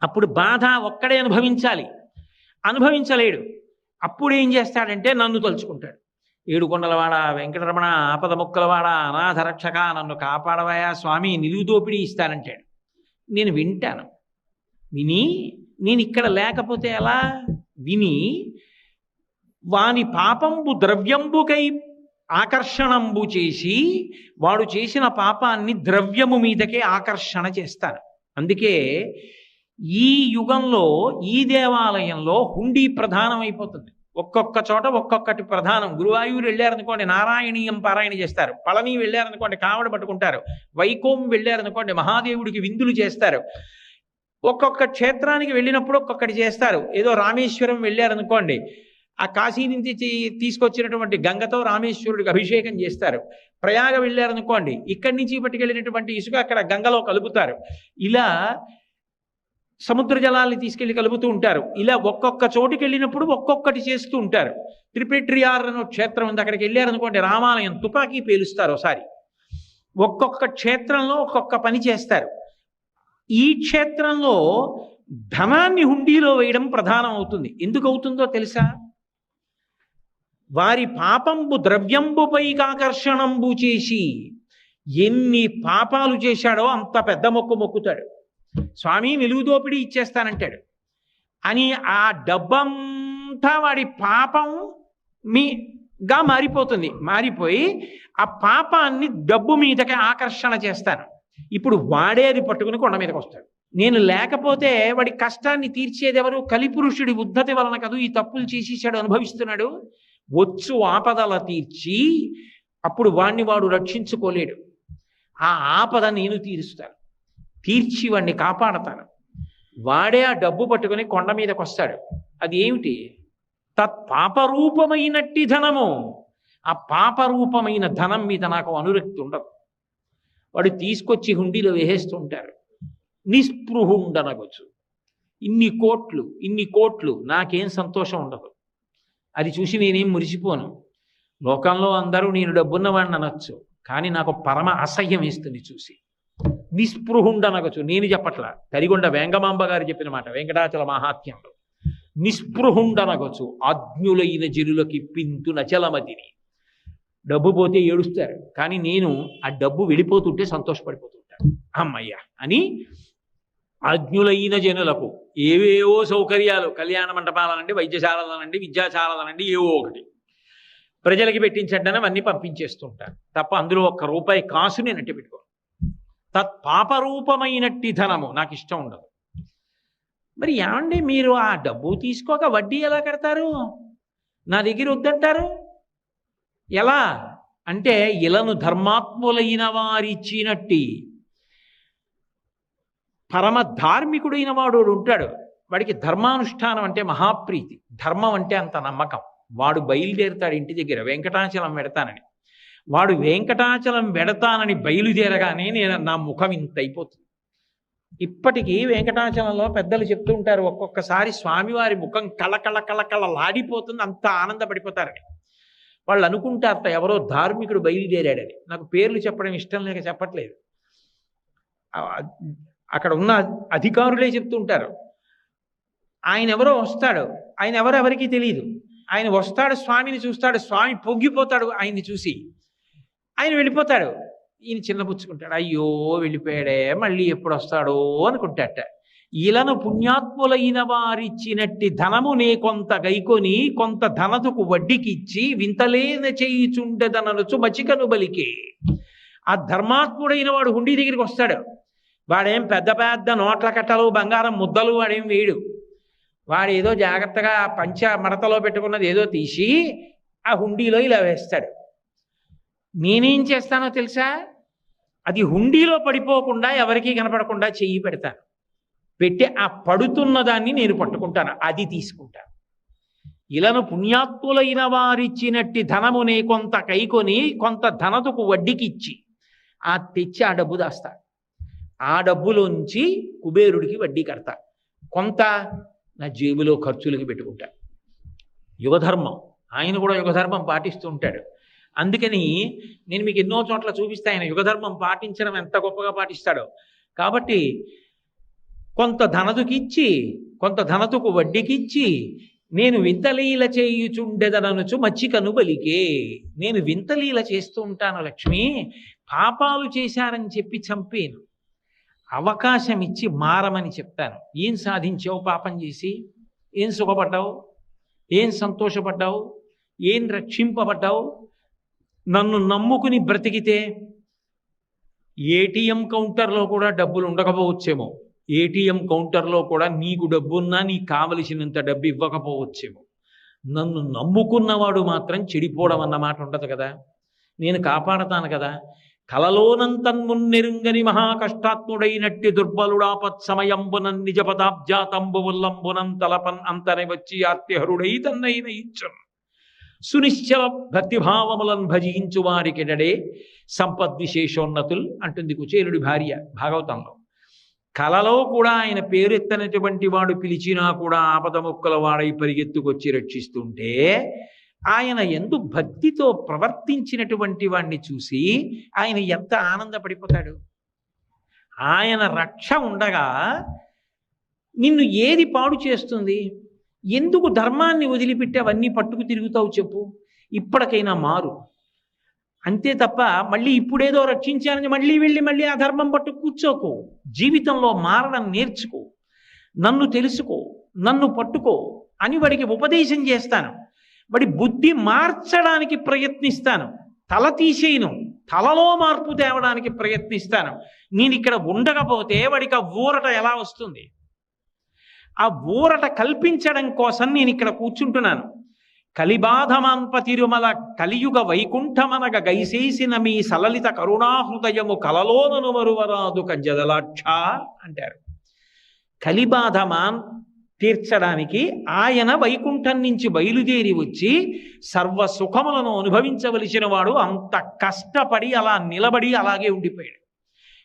A: అప్పుడు బాధ ఒక్కడే అనుభవించలేడు. అప్పుడు ఏం చేస్తాడంటే నన్ను తలుచుకుంటాడు. ఏడుకొండలవాడ వెంకటరమణ ఆపద ముక్కలవాడ అనాథ రక్షక నన్ను కాపాడవయా స్వామి నిలువు దోపిడీ ఇస్తానంటాడు. నేను వింటాను. విని నేను ఇక్కడ లేకపోతే ఎలా? విని వాని పాపంబు ద్రవ్యంబుకై ఆకర్షణంబు చేసి వాడు చేసిన పాపాన్ని ద్రవ్యము మీదకే ఆకర్షణ చేస్తాను. అందుకే ఈ యుగంలో ఈ దేవాలయంలో హుండీ ప్రధానమైపోతుంది. ఒక్కొక్క చోట ఒక్కొక్కటి ప్రధానం. గురువాయూరు వెళ్ళారనుకోండి నారాయణీయం పారాయణ చేస్తారు. పళని వెళ్ళారనుకోండి కావడ పట్టుకుంటారు. వైకోం వెళ్ళారనుకోండి మహాదేవుడికి విందులు చేస్తారు. ఒక్కొక్క క్షేత్రానికి వెళ్ళినప్పుడు ఒక్కొక్కటి చేస్తారు. ఏదో రామేశ్వరం వెళ్ళారనుకోండి ఆ కాశీ నుంచి తీసుకొచ్చినటువంటి గంగతో రామేశ్వరుడికి అభిషేకం చేస్తారు. ప్రయాగ వెళ్ళారనుకోండి ఇక్కడి నుంచి పట్టుకెళ్ళినటువంటి ఇసుక అక్కడ గంగలో కలుపుతారు. ఇలా సముద్ర జలాల్ని తీసుకెళ్లి కలుపుతూ ఉంటారు. ఇలా ఒక్కొక్క చోటుకి వెళ్ళినప్పుడు ఒక్కొక్కటి చేస్తూ ఉంటారు. త్రిపెట్రియార్ అనే క్షేత్రం ఉంది, అక్కడికి వెళ్ళారనుకోండి రామాలయం తుపాకీ పేలుస్తారు ఒకసారి. ఒక్కొక్క క్షేత్రంలో ఒక్కొక్క పని చేస్తారు. ఈ క్షేత్రంలో ధనాన్ని హుండీలో వేయడం ప్రధానం అవుతుంది. ఎందుకు అవుతుందో తెలుసా? వారి పాపంబు ద్రవ్యంబుపైకి ఆకర్షణంబు చేసి ఎన్ని పాపాలు చేశాడో అంత పెద్ద మొక్కు మొక్కుతాడు. స్వామి నిలువు దోపిడీ ఇచ్చేస్తానంటాడు. అని ఆ డబ్బంతా వాడి పాపం మీగా మారిపోతుంది. మారిపోయి ఆ పాపాన్ని డబ్బు మీదకి ఆకర్షణ చేస్తాను. ఇప్పుడు వాడే అది పట్టుకుని కొండ మీదకి వస్తాడు. నేను లేకపోతే వాడి కష్టాన్ని తీర్చేది ఎవరు? కలిపురుషుడి ఉద్ధతి వలన కదూ ఈ తప్పులు చేసేసాడు, అనుభవిస్తున్నాడు. వచ్చు ఆపదల తీర్చి అప్పుడు వాణ్ణి వాడు రక్షించుకోలేడు. ఆ ఆపద నేను తీరుస్తాను, తీర్చి వాడిని కాపాడతాను. వాడే ఆ డబ్బు పట్టుకుని కొండ మీదకి వస్తాడు. అది ఏమిటి? తత్పాపరూపమైనట్టి ధనము. ఆ పాపరూపమైన ధనం మీద నాకు అనురక్తి ఉండదు. వాడు తీసుకొచ్చి హుండీలో వేసేస్తుంటారు. నిస్పృహుండనగొచ్చు. ఇన్ని కోట్లు నాకేం సంతోషం ఉండదు. అది చూసి నేనేం మురిసిపోను. లోకంలో అందరూ నేను డబ్బున్నవాడిని అనొచ్చు, కానీ నాకు పరమ అసహ్యం వేస్తుంది చూసి. నిస్పృహుండనగొచ్చు. నేను చెప్పట్లా, తరిగొండ వేంగమాంబ గారు చెప్పిన మాట వెంకటాచల మహాత్మ్యంలో. నిస్పృహుండనగొచ్చు ఆజ్ఞులైన జనులకి పింతు నచలమతిని. డబ్బు పోతే ఏడుస్తారు, కానీ నేను ఆ డబ్బు వెళ్ళిపోతుంటే సంతోషపడిపోతుంటాను. అమ్మయ్య అని ఆజ్ఞులైన జనులకు ఏవేవో సౌకర్యాలు, కళ్యాణ మంటపాలనండి, వైద్యశాలలనండి, విద్యాశాలలనండి, ఏవో ఒకటి ప్రజలకి పెట్టించండి అవన్నీ పంపించేస్తుంటారు తప్ప అందులో ఒక్క రూపాయి కాసు నేను అట్టి పెట్టుకోను. తత్పాపరూపమైనట్టి ధనము నాకు ఇష్టం ఉండదు. మరి ఏమండి మీరు ఆ డబ్బు తీసుకోక వడ్డీ ఎలా కడతారు? నా దగ్గర వద్దంటారు ఎలా అంటే, ఇలను ధర్మాత్ములైన వారిచ్చినట్టి పరమ ధార్మికుడైన వాడు ఉంటాడు. వాడికి ధర్మానుష్ఠానం అంటే మహాప్రీతి, ధర్మం అంటే అంత నమ్మకం. వాడు బయలుదేరుతాడు ఇంటి దగ్గర వెంకటాచలం పెడతానని. వాడు వెంకటాచలం పెడతానని బయలుదేరగానే నా ముఖం ఇంత అయిపోతుంది. ఇప్పటికీ వెంకటాచలంలో పెద్దలు చెప్తూ ఉంటారు, ఒక్కొక్కసారి స్వామివారి ముఖం కళలాడిపోతుంది, అంత ఆనందపడిపోతారని. వాళ్ళు అనుకుంటారట ఎవరో ధార్మికుడు బయలుదేరాడని. నాకు పేర్లు చెప్పడం ఇష్టం లేక చెప్పట్లేదు. అక్కడ ఉన్న అధికారులే చెప్తుంటారు. ఆయన ఎవరో వస్తాడు, ఆయన ఎవరెవరికి తెలియదు. ఆయన వస్తాడు, స్వామిని చూస్తాడు, స్వామి పొంగిపోతాడు ఆయన్ని చూసి, ఆయన వెళ్ళిపోతాడు. ఈయన చిన్నపుచ్చుకుంటాడు, అయ్యో వెళ్ళిపోయాడే, మళ్ళీ ఎప్పుడు వస్తాడో అనుకుంటాట. ఇలను పుణ్యాత్ములైన వారిచ్చినట్టి ధనము నే కొంత గైకొని కొంత ధనతుకు వడ్డీకి ఇచ్చి వింతలేన చేయుచుండెదననుచు మచికను బలికే. ఆ ధర్మాత్ముడైన వాడు హుండీ దగ్గరికి వస్తాడు. వాడేం పెద్ద పెద్ద నోట్ల కట్టలు బంగారం ముద్దలు వాడేం వేయడు. వాడు ఏదో జాగ్రత్తగా పంచ మడతలో పెట్టుకున్నది ఏదో తీసి ఆ హుండీలో ఇలా వేస్తాడు. నేనేం చేస్తానో తెలుసా? అది హుండీలో పడిపోకుండా ఎవరికీ కనపడకుండా చెయ్యి పెడతాను. పెట్టి ఆ పడుతున్న దాన్ని నేను పట్టుకుంటాను, అది తీసుకుంటాను. ఇలను పుణ్యాత్ములైన వారిచ్చినట్టి ధనమునే కొంత కైకొని కొంత ధనతుకు వడ్డీకిచ్చి ఆ తెచ్చి ఆ డబ్బు దాస్తాడు. ఆ డబ్బులోంచి కుబేరుడికి వడ్డీ కడతా, కొంత నా జేబులో ఖర్చులకి పెట్టుకుంటా. యుగధర్మం. ఆయన కూడా యుగధర్మం పాటిస్తూ ఉంటాడు. అందుకని నేను మీకు ఎన్నో చోట్ల చూపిస్తే ఆయన యుగధర్మం పాటించడం ఎంత గొప్పగా పాటిస్తాడో. కాబట్టి కొంత ధనతుకిచ్చి కొంత ధనతుకు వడ్డీకిచ్చి నేను వింతలీల చేయుచుండెదననుచు మచ్చికను బలికే. నేను వింతలీల చేస్తూ ఉంటాను లక్ష్మి. పాపాలు చేశారని చెప్పి చంపేను, అవకాశం ఇచ్చి మారమని చెప్తాను. ఏం సాధించావు పాపం చేసి? ఏం సుఖపడ్డావు? ఏం సంతోషపడ్డావు? ఏం రక్షింపబడ్డావు? నన్ను నమ్ముకుని బ్రతికితే ఏటీఎం కౌంటర్లో కూడా డబ్బులు ఉండకపోవచ్చేమో, ఏటీఎం కౌంటర్లో కూడా నీకు డబ్బున్నా నీకు కావలసినంత డబ్బు ఇవ్వకపోవచ్చేమో. నన్ను నమ్ముకున్నవాడు మాత్రం చెడిపోవడం అన్నమాట ఉండదు కదా. నేను కాపాడతాను కదా. కలలోనంతన్మున్నెరుంగని మహాకష్టాత్ముడైనట్టి దుర్బలుడాపత్ సమయంబునన్ నిజ పదాబ్జాతంబు ఉల్లంబునం తలపన్ అంతని వచ్చి ఆర్తిహరుడై తన్నైన ఇచ్చన్ సునిశ్చల భక్తిభావములను భజించు వారికిడడే సంపద్విశేషోన్నతులు అంటుంది కుచేలుడి భార్య భాగవతంలో. కలలో కూడా ఆయన పేరెత్తనటువంటి వాడు పిలిచినా కూడా ఆపదముక్కల వాడై పరిగెత్తుకొచ్చి రక్షిస్తుంటే ఆయన ఎందు భక్తితో ప్రవర్తించినటువంటి వాడిని చూసి ఆయన ఎంత ఆనందపడిపోతాడు. ఆయన రక్ష ఉండగా నిన్ను ఏది పాడు చేస్తుంది? ఎందుకు ధర్మాన్ని వదిలిపెట్టి అవన్నీ పట్టుకు తిరుగుతావు చెప్పు. ఇప్పటికైనా మారు, అంతే తప్ప మళ్ళీ ఇప్పుడేదో రక్షించాలని మళ్ళీ వెళ్ళి మళ్ళీ ఆ ధర్మం పట్టు కూర్చోకు. జీవితంలో మారడం నేర్చుకో, నన్ను తెలుసుకో, నన్ను పట్టుకో అని వాడికి ఉపదేశం చేస్తాను. వాడి బుద్ధి మార్చడానికి ప్రయత్నిస్తాను, తల తీసేయను, తలలో మార్పు తేవడానికి ప్రయత్నిస్తాను. నేను ఇక్కడ ఉండకపోతే వాడికి ఆ ఊరట ఎలా వస్తుంది? ఆ ఊరట కల్పించడం కోసం నేను ఇక్కడ కూర్చుంటున్నాను. కలిబాధమాన్ప తిరుమల కలియుగ వైకుంఠమనగ గైసేసిన మీ సలలిత కరుణాహృదయము కలలోనను మరువరాదు కంజదలాక్ష అంటారు. కలిబాధమాన్ తీర్చడానికి ఆయన వైకుంఠం నుంచి బయలుదేరి వచ్చి సర్వ సుఖములను అనుభవించవలసిన వాడు అంత కష్టపడి అలా నిలబడి అలాగే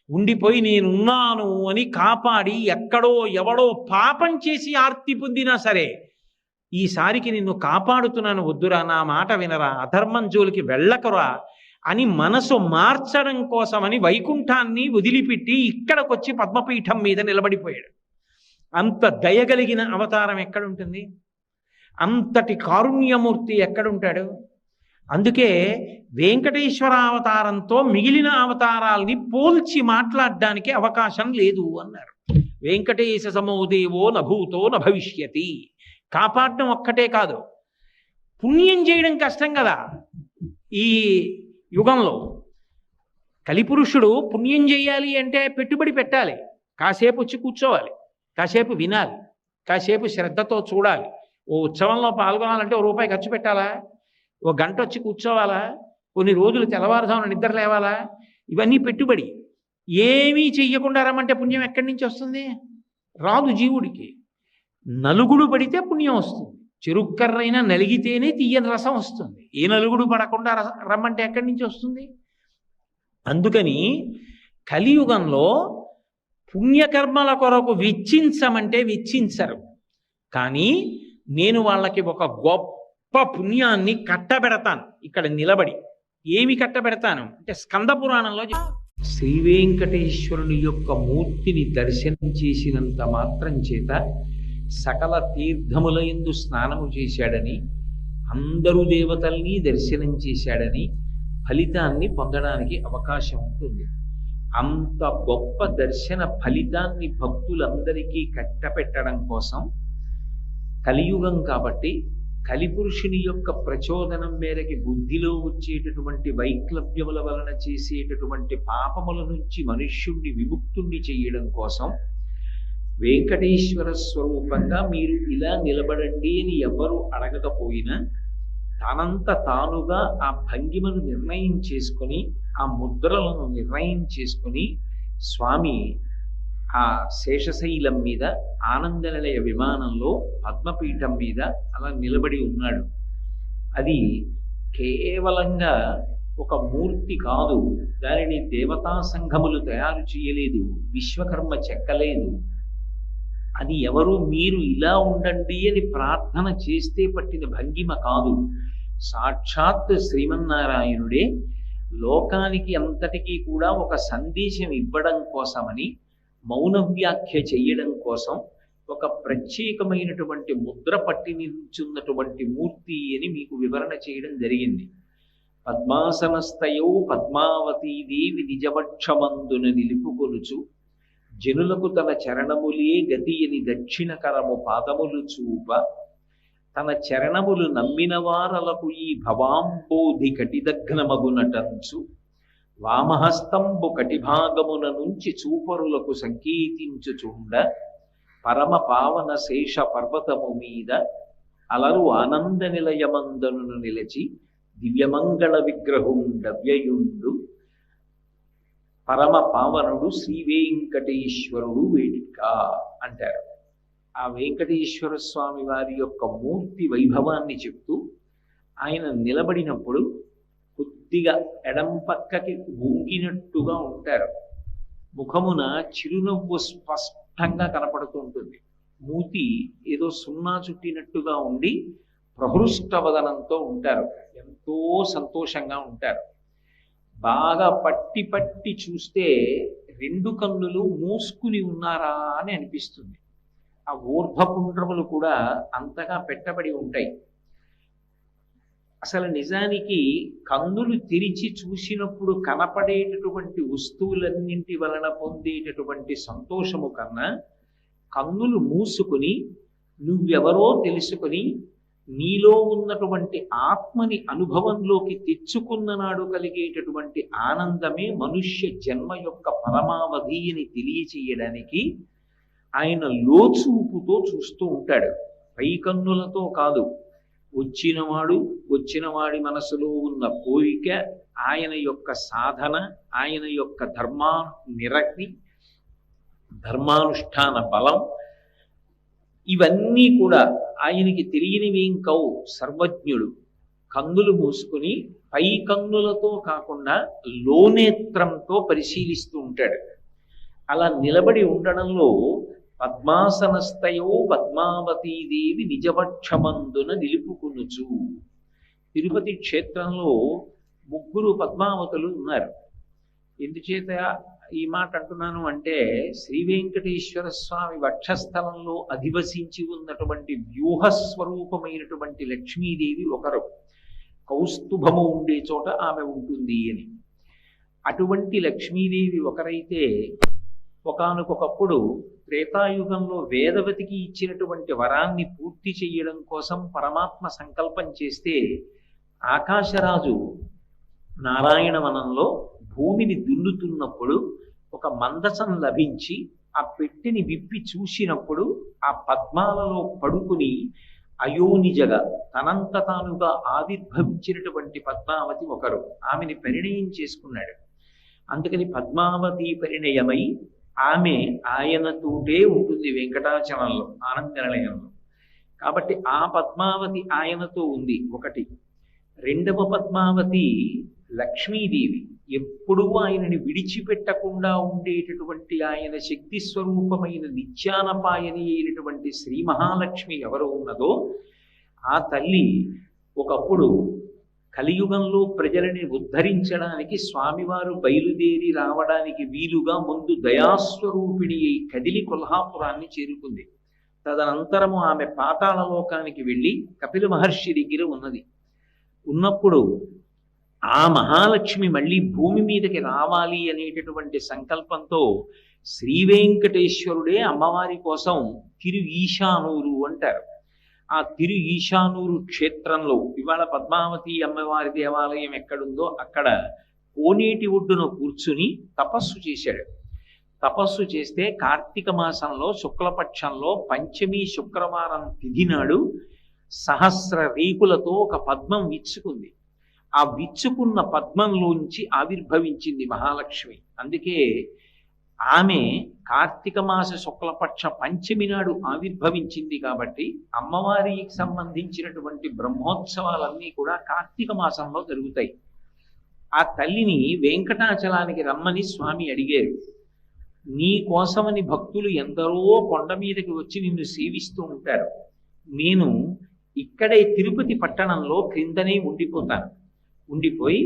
A: ఉండిపోయి నేనున్నాను అని కాపాడి ఎక్కడో ఎవడో పాపం చేసి ఆర్తి పొందినా సరే ఈసారికి నిన్ను కాపాడుతున్నాను, వద్దురా, నా మాట వినరా, అధర్మం జోలికి వెళ్ళకరా అని మనసు మార్చడం కోసమని వైకుంఠాన్ని వదిలిపెట్టి ఇక్కడికొచ్చి పద్మపీఠం మీద నిలబడిపోయాడు. అంత దయగలిగిన అవతారం ఎక్కడుంటుంది? అంతటి కారుణ్యమూర్తి ఎక్కడుంటాడు? అందుకే వెంకటేశ్వర అవతారంతో మిగిలిన అవతారాల్ని పోల్చి మాట్లాడడానికి అవకాశం లేదు అన్నారు. వెంకటేశ సమోదేవో నభూతో నభవిష్యతి. కాపాడటం ఒక్కటే కాదు, పుణ్యం చేయడం కష్టం కదా. ఈ యుగంలో కలిపురుషుడు పుణ్యం చేయాలి అంటే పెట్టుబడి పెట్టాలి, కాసేపు వచ్చి కూర్చోవాలి, కాసేపు వినాలి, కాసేపు శ్రద్ధతో చూడాలి. ఓ ఉత్సవంలో పాల్గొనాలంటే ఓ రూపాయి ఖర్చు పెట్టాలా? ఓ గంట వచ్చి కూర్చోవాలా? కొన్ని రోజులు తెల్లవారుజామున నిద్ర లేవాలా? ఇవన్నీ పెట్టుబడి. ఏమీ చెయ్యకుండా రమ్మంటే పుణ్యం ఎక్కడి నుంచి వస్తుంది? రాదు జీవుడికి. నలుగుడు పడితే పుణ్యం వస్తుంది. చెరుక్కర్రైనా నలిగితేనే తీయని రసం వస్తుంది. ఏ నలుగుడు పడకుండా రమ్మంటే ఎక్కడి నుంచి వస్తుంది? అందుకని కలియుగంలో పుణ్యకర్మల కొరకు వెచ్చించమంటే వెచ్చించరు. కానీ నేను వాళ్ళకి ఒక గొప్ప పుణ్యాన్ని కట్టబెడతాను. ఇక్కడ నిలబడి ఏమి కట్టబెడతాను అంటే స్కంద పురాణంలో శ్రీ వెంకటేశ్వరుని యొక్క మూర్తిని దర్శనం చేసినంత మాత్రం చేత సకల తీర్థముల యందు స్నానము చేశాడని, అందరూ దేవతల్ని దర్శనం చేశాడని ఫలితాన్ని పొందడానికి అవకాశం ఉంటుంది. అంత గొప్ప దర్శన ఫలితాన్ని భక్తులందరికీ కట్టపెట్టడం కోసం కలియుగం కాబట్టి కలిపురుషుని యొక్క ప్రచోదనం మేరకి బుద్ధిలో వచ్చేటటువంటి వైక్లభ్యముల వలన చేసేటటువంటి పాపముల నుంచి మనుష్యుణ్ణి విముక్తుణ్ణి చేయడం కోసం వెంకటేశ్వర స్వరూపంగా మీరు ఇలా నిలబడండి అని ఎవరు అడగకపోయినా తనంత తానుగా ఆ భంగిమను నిర్ణయం చేసుకొని ఆ ముద్రలను నిర్ణయం చేసుకొని స్వామి ఆ శేషశైలం మీద ఆనందనిలయ విమానంలో పద్మపీఠం మీద అలా నిలబడి ఉన్నాడు. అది కేవలంగా ఒక మూర్తి కాదు, దానిని దేవతా సంఘములు తయారు చేయలేదు, విశ్వకర్మ చెక్కలేదు. అది ఎవరు మీరు ఇలా ఉండండి అని ప్రార్థన చేస్తే పట్టిన భంగిమ కాదు. సాక్షాత్ శ్రీమన్నారాయణుడే లోకానికి అంతటికీ కూడా ఒక సందేశం ఇవ్వడం కోసమని మౌన వ్యాఖ్య చెయ్యడం కోసం ఒక ప్రత్యేకమైనటువంటి ముద్ర పట్టి నిల్చున్నటువంటి మూర్తి అని మీకు వివరణ చేయడం జరిగింది. పద్మాసనస్థయౌ పద్మావతీదేవి నిజవక్షమందున నిలుపుకొనుచు జనులకు తన చరణములే గతి అని దక్షిణ కరము పాదములు చూప తన చరణములు నమ్మిన వారలకు ఈ భవాంబోధి కటిదగ్నమగునటంచు వామహస్తంబు కటిభాగమున నుంచి చూపరులకు సంకేతించుచుండ పరమ పావన శేష పర్వతము మీద అలరు ఆనంద నిలయమందను నిలచి దివ్యమంగళ విగ్రహుండవ్యయుండు పరమ పావనుడు శ్రీ వెంకటేశ్వరుడు వేడిక అంటారు. ఆ వెంకటేశ్వర స్వామి వారి యొక్క మూర్తి వైభవాన్ని చెప్తూ ఆయన నిలబడినప్పుడు కొద్దిగా ఎడం పక్కకి వంగినట్టుగా ఉంటారు. ముఖమున చిరునవ్వు స్పష్టంగా కనపడుతూ ఉంటుంది. మూతి ఏదో సున్నా చుట్టినట్టుగా ఉండి ప్రహృష్టవదనంతో ఉంటారు. ఎంతో సంతోషంగా ఉంటారు. బాగా పట్టి పట్టి చూస్తే రెండు కన్నులు మూసుకుని ఉన్నారా అని అనిపిస్తుంది. ఆ ఊర్ధ్వపుండ్రములు కూడా అంతగా పెట్టబడి ఉంటాయి. అసలు నిజానికి కన్నులు తెరిచి చూసినప్పుడు కనపడేటటువంటి వస్తువులన్నింటి వలన పొందేటటువంటి సంతోషము కన్నా కన్నులు మూసుకుని నువ్వెవరో తెలుసుకొని నీలో ఉన్నటువంటి ఆత్మని అనుభవంలోకి తెచ్చుకున్న నాడు కలిగేటటువంటి ఆనందమే మనుష్య జన్మ యొక్క పరమావధి అని తెలియచేయడానికి ఆయన లోచూపుతో చూస్తూ ఉంటాడు. పై కన్నులతో కాదు. వచ్చినవాడి మనసులో ఉన్న కోరిక, ఆయన యొక్క సాధన, ఆయన యొక్క నిరక్తి, ధర్మానుష్ఠాన బలం, ఇవన్నీ కూడా ఆయనకి తెలియనివేం కావు. సర్వజ్ఞుడు. కన్నులు మూసుకుని పై కన్నులతో కాకుండా లోనేత్రంతో పరిశీలిస్తూ ఉంటాడు. అలా నిలబడి ఉండడంలో పద్మాసనస్థయో పద్మావతీదేవి నిజవక్షమందున నిలుపుకొనుచు. తిరుపతి క్షేత్రంలో 3 పద్మావతులు ఉన్నారు. ఎందుచేత ఈ మాట అంటున్నాను అంటే, శ్రీ వెంకటేశ్వర స్వామి వక్షస్థలంలో అధివసించి ఉన్నటువంటి వ్యూహస్వరూపమైనటువంటి లక్ష్మీదేవి ఒకరు. కౌస్తుభము ఉండే చోట ఆమె ఉంటుంది అని. అటువంటి లక్ష్మీదేవి ఒకరైతే ఒకానొకప్పుడు త్రేతాయుగంలో వేదవతికి ఇచ్చినటువంటి వరాన్ని పూర్తి చేయడం కోసం పరమాత్మ సంకల్పం చేస్తే ఆకాశరాజు నారాయణవనంలో భూమిని దున్నుతున్నప్పుడు ఒక మందసం లభించి ఆ పెట్టెని విప్పి చూసినప్పుడు ఆ పద్మాలలో పడుకుని అయోనిజగా తనంత తానుగా ఆవిర్భవించినటువంటి పద్మావతి ఒకరు. ఆమెని పరిణయం చేసుకున్నాడు. అందుకని పద్మావతి పరిణయమై ఆమె ఆయనతోటే ఉంటుంది వెంకటాచలంలో, ఆనంద నిలయంలో. కాబట్టి ఆ పద్మావతి ఆయనతో ఉంది ఒకటి. రెండవ పద్మావతి లక్ష్మీదేవి. ఎప్పుడూ ఆయనని విడిచిపెట్టకుండా ఉండేటటువంటి ఆయన శక్తి స్వరూపమైన నిత్యానపాయని అయినటువంటి శ్రీ మహాలక్ష్మి ఎవరు ఉన్నదో ఆ తల్లి ఒకప్పుడు కలియుగంలో ప్రజలని ఉద్ధరించడానికి స్వామివారు బయలుదేరి రావడానికి వీలుగా ముందు దయాస్వరూపిణి అయి కదిలి కొల్హాపురాన్ని చేరుకుంది. తదనంతరము ఆమె పాతాళలోకానికి వెళ్ళి కపిల మహర్షి దగ్గర ఉన్నప్పుడు ఆ మహాలక్ష్మి మళ్ళీ భూమి మీదకి రావాలి అనేటటువంటి సంకల్పంతో శ్రీ వెంకటేశ్వరుడే అమ్మవారి కోసం తిరు ఈశానూరు అంటారు. ఆ తిరు ఈశానూరు క్షేత్రంలో ఇవాళ పద్మావతి అమ్మవారి దేవాలయం ఎక్కడుందో అక్కడ కోనేటి ఒడ్డున కూర్చుని తపస్సు చేశాడు. తపస్సు చేస్తే కార్తీక మాసంలో శుక్లపక్షంలో పంచమి శుక్రవారం తిథి నాడు సహస్ర రేకులతో ఒక పద్మం విచ్చుకుంది. ఆ విచ్చుకున్న పద్మంలోంచి ఆవిర్భవించింది మహాలక్ష్మి. అందుకే ఆమె కార్తీక మాస శుక్లపక్ష పంచమి నాడు ఆవిర్భవించింది. కాబట్టి అమ్మవారికి సంబంధించినటువంటి బ్రహ్మోత్సవాలన్నీ కూడా కార్తీక మాసంలో జరుగుతాయి. ఆ తల్లిని వెంకటాచలానికి రమ్మని స్వామి అడిగారు. నీ కోసమని భక్తులు ఎందరో కొండ మీదకి వచ్చి నిన్ను సేవిస్తూ ఉంటారు. నేను ఇక్కడే తిరుపతి పట్టణంలో క్రిందనే ఉండిపోయి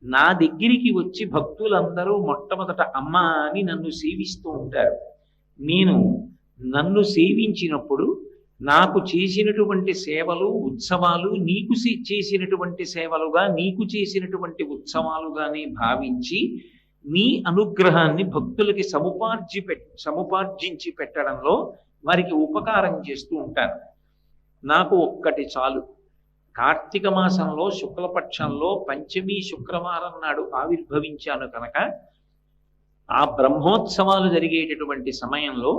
A: నా దగ్గరికి వచ్చి భక్తులందరూ మొట్టమొదట అమ్మ అని నన్ను సేవిస్తూ ఉంటారు. నేను నన్ను సేవించినప్పుడు నాకు చేసినటువంటి సేవలు ఉత్సవాలు నీకు చేసినటువంటి సేవలుగా నీకు చేసినటువంటి ఉత్సవాలుగానే భావించి నీ అనుగ్రహాన్ని భక్తులకి సముపార్జించి పెట్టడంలో వారికి ఉపకారం చేస్తూ ఉంటాను. నాకు ఒక్కటి చాలు. కార్తీక మాసంలో శుక్లపక్షంలో పంచమి శుక్రవారం నాడు ఆవిర్భవించాను కనుక ఆ బ్రహ్మోత్సవాలు జరిగేటటువంటి సమయంలో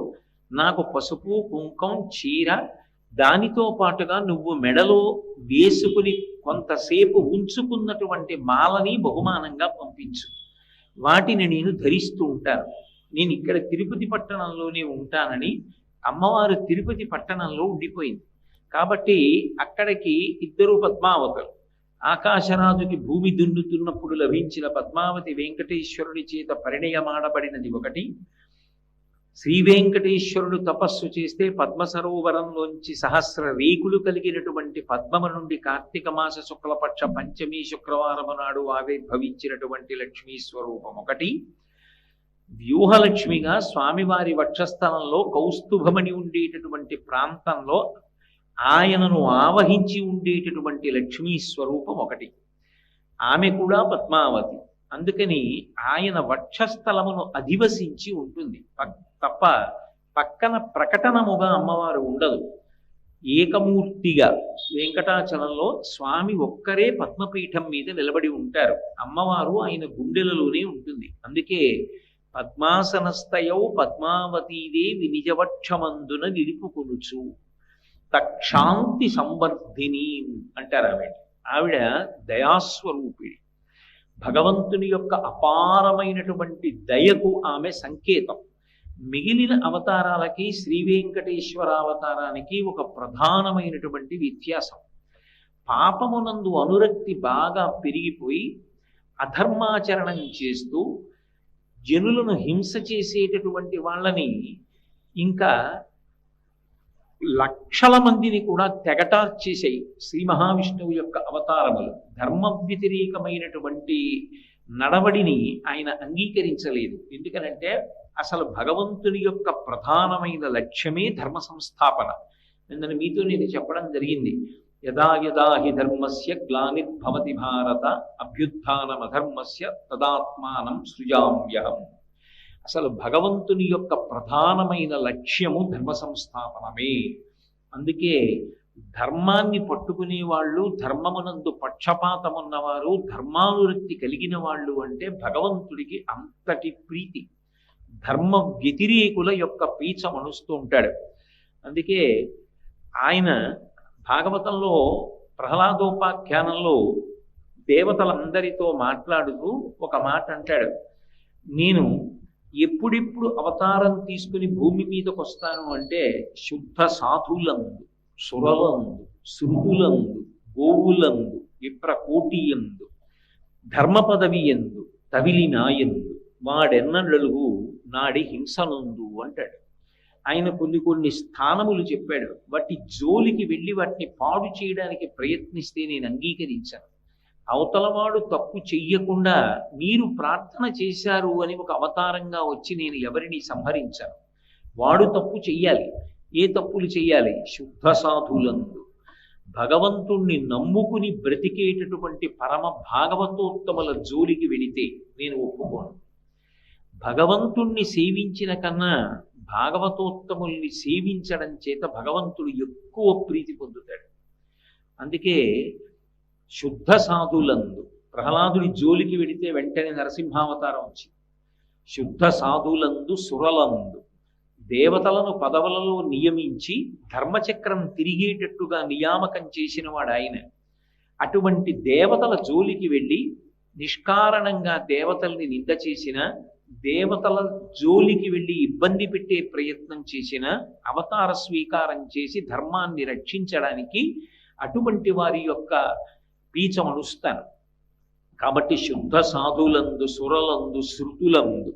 A: నాకు పసుపు కుంకం చీర, దానితో పాటుగా నువ్వు మెడలో వేసుకుని కొంతసేపు ఉంచుకున్నటువంటి మాలని బహుమానంగా పంపించు. వాటిని నేను ధరిస్తూ ఉంటాను. నేను ఇక్కడ తిరుపతి పట్టణంలోనే ఉంటానని అమ్మవారు తిరుపతి పట్టణంలో ఉండిపోయింది కాబట్టి అక్కడికి ఇద్దరు పద్మావతులు, ఆకాశరాజుకి భూమి దున్నుతున్నప్పుడు లభించిన పద్మావతి వెంకటేశ్వరుడి చేత పరిణయమాడబడినది ఒకటి, శ్రీ వెంకటేశ్వరుడు తపస్సు చేస్తే పద్మసరోవరంలోంచి సహస్ర రేకులు కలిగినటువంటి పద్మము నుండి కార్తీక మాస శుక్లపక్ష పంచమి శుక్రవారము నాడు ఆవిర్భవించినటువంటి లక్ష్మీ స్వరూపం ఒకటి, వ్యూహలక్ష్మిగా స్వామివారి వక్షస్థలంలో కౌస్తుభమణి ఉండేటటువంటి ప్రాంతంలో ఆయనను ఆవహించి ఉండేటటువంటి లక్ష్మీ స్వరూపం ఒకటి. ఆమె కూడా పద్మావతి. అందుకని ఆయన వక్షస్థలమును అధివసించి ఉంటుంది తప్ప పక్కన ప్రకటనముగా అమ్మవారు ఉండదు. ఏకమూర్తిగా వెంకటాచలంలో స్వామి ఒక్కరే పద్మపీఠం మీద నిలబడి ఉంటారు. అమ్మవారు ఆయన గుండెలలోనే ఉంటుంది. అందుకే పద్మాసనస్థయౌ పద్మావతీదేవి నిజవక్షమందున నిలుపుకొనుచు తక్షాంతి సంవర్ధిని అంటారు. ఆవిడ దయాస్వరూపిణి. భగవంతుని యొక్క అపారమైనటువంటి దయకు ఆమె సంకేతం. మిగిలిన అవతారాలకి శ్రీ వెంకటేశ్వర అవతారానికి ఒక ప్రధానమైనటువంటి వ్యత్యాసం. పాపమునందు అనురక్తి బాగా పెరిగిపోయి అధర్మాచరణం చేస్తూ జనులను హింస చేసేటటువంటి వాళ్ళని, ఇంకా లక్షల మందిని కూడా తెగటార్చేసాయి శ్రీ మహావిష్ణువు యొక్క అవతారములు. ధర్మ వ్యతిరేకమైనటువంటి నడవడిని ఆయన అంగీకరించలేదు. ఎందుకనంటే అసలు భగవంతుని యొక్క ప్రధానమైన లక్ష్యమే ధర్మ సంస్థాపన. నిన్న మీతో నేను చెప్పడం జరిగింది. యదా యదా హి ధర్మస్య గ్లానిర్భవతి భారత అభ్యుత్థానమధర్మస్య తదాత్మానం సృజామ్యహం. అసలు భగవంతుని యొక్క ప్రధానమైన లక్ష్యము ధర్మ సంస్థాపనమే. అందుకే ధర్మాన్ని పట్టుకునే వాళ్ళు, ధర్మమునందు పక్షపాతమున్నవారు, ధర్మానురక్తి కలిగిన వాళ్ళు అంటే భగవంతుడికి అంతటి ప్రీతి. ధర్మ వ్యతిరేకుల యొక్క పీచ మనుస్తూ ఉంటాడు. అందుకే ఆయన భాగవతంలో ప్రహ్లాదోపాఖ్యానంలో దేవతలందరితో మాట్లాడుతూ ఒక మాట అంటాడు. నేను ఎప్పుడెప్పుడు అవతారం తీసుకుని భూమి మీదకి వస్తాను అంటే శుద్ధ సాధులందు, సురలందు, శృతులందు, గోవులందు, విప్రకోటియందు, ధర్మ పదవి ఎందు, తవిలి నాయందు, వాడెన్నడలుగు నాడి హింసనందు అంటాడు. ఆయన కొన్ని స్థానములు చెప్పాడు. వాటి జోలికి వెళ్ళి వాటిని పాడు చేయడానికి ప్రయత్నిస్తే నేను అంగీకరించాను. అవతలవాడు తప్పు చెయ్యకుండా మీరు ప్రార్థన చేశారు అని ఒక అవతారంగా వచ్చి నేను ఎవరిని సంహరించాను. వాడు తప్పు చెయ్యాలి. ఏ తప్పులు చెయ్యాలి? శుద్ధ సాధులందు, భగవంతుణ్ణి నమ్ముకుని బ్రతికేటటువంటి పరమ భాగవతోత్తముల జోలికి వెళితే నేను ఒప్పుకోను. భగవంతుణ్ణి సేవించిన కన్నా భాగవతోత్తముల్ని సేవించడం చేత భగవంతుడు ఎక్కువ ప్రీతి పొందుతాడు. అందుకే శుద్ధ సాధులందు, ప్రహ్లాదుడి జోలికి వెడితే వెంటనే నరసింహావతారం వచ్చింది. శుద్ధ సాధులందు, సురలందు, దేవతలను పదవులలో నియమించి ధర్మచక్రం తిరిగేటట్టుగా నియామకం చేసిన వాడు ఆయన. అటువంటి దేవతల జోలికి వెళ్ళి నిష్కారణంగా దేవతల్ని నింద చేసిన, దేవతల జోలికి వెళ్ళి ఇబ్బంది పెట్టే ప్రయత్నం చేసిన, అవతార స్వీకారం చేసి ధర్మాన్ని రక్షించడానికి అటువంటి వారి యొక్క పీచమనుస్తాను. కాబట్టి శుద్ధ సాధులందు, సురలందు, శృతులందు,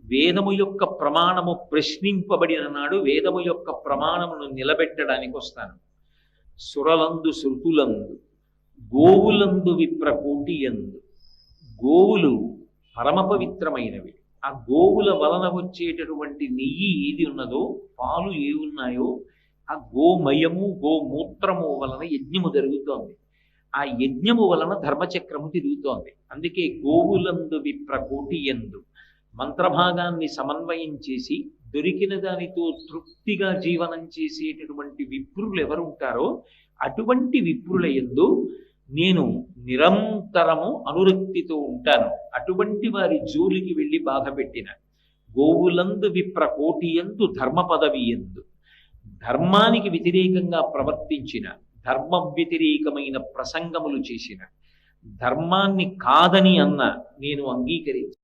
A: వేదము యొక్క ప్రమాణము ప్రశ్నింపబడిన నాడు వేదము యొక్క ప్రమాణమును నిలబెట్టడానికి వస్తాను. సురలందు, శృతులందు, గోవులందు, విప్రకోటియందు. గోవులు పరమ పవిత్రమైనవి. ఆ గోవుల వలన వచ్చేటటువంటి నెయ్యి ఏది ఉన్నదో, పాలు ఏ ఉన్నాయో, ఆ గోమయము గోమూత్రము వలన యజ్ఞము జరుగుతోంది. ఆ యజ్ఞము వలన ధర్మచక్రము తిరుగుతోంది. అందుకే గోవులందు విప్రకోటి ఎందు మంత్రభాగాన్ని సమన్వయం చేసి దొరికిన దానితో తృప్తిగా జీవనం చేసేటటువంటి విప్రులు ఎవరుంటారో అటువంటి విప్రుల యందు నేను నిరంతరము అనురక్తితో ఉంటాను. అటువంటి వారి జోలికి వెళ్ళి బాధ పెట్టిన గోవులందు విప్రకోటి ఎందు ధర్మ పదవి ఎందు ధర్మానికి వ్యతిరేకంగా ప్రవర్తించిన, ధర్మ వ్యతిరేకమైన ప్రసంగములు చేసిన, ధర్మాన్ని కాదని అన్న నేను అంగీకరించి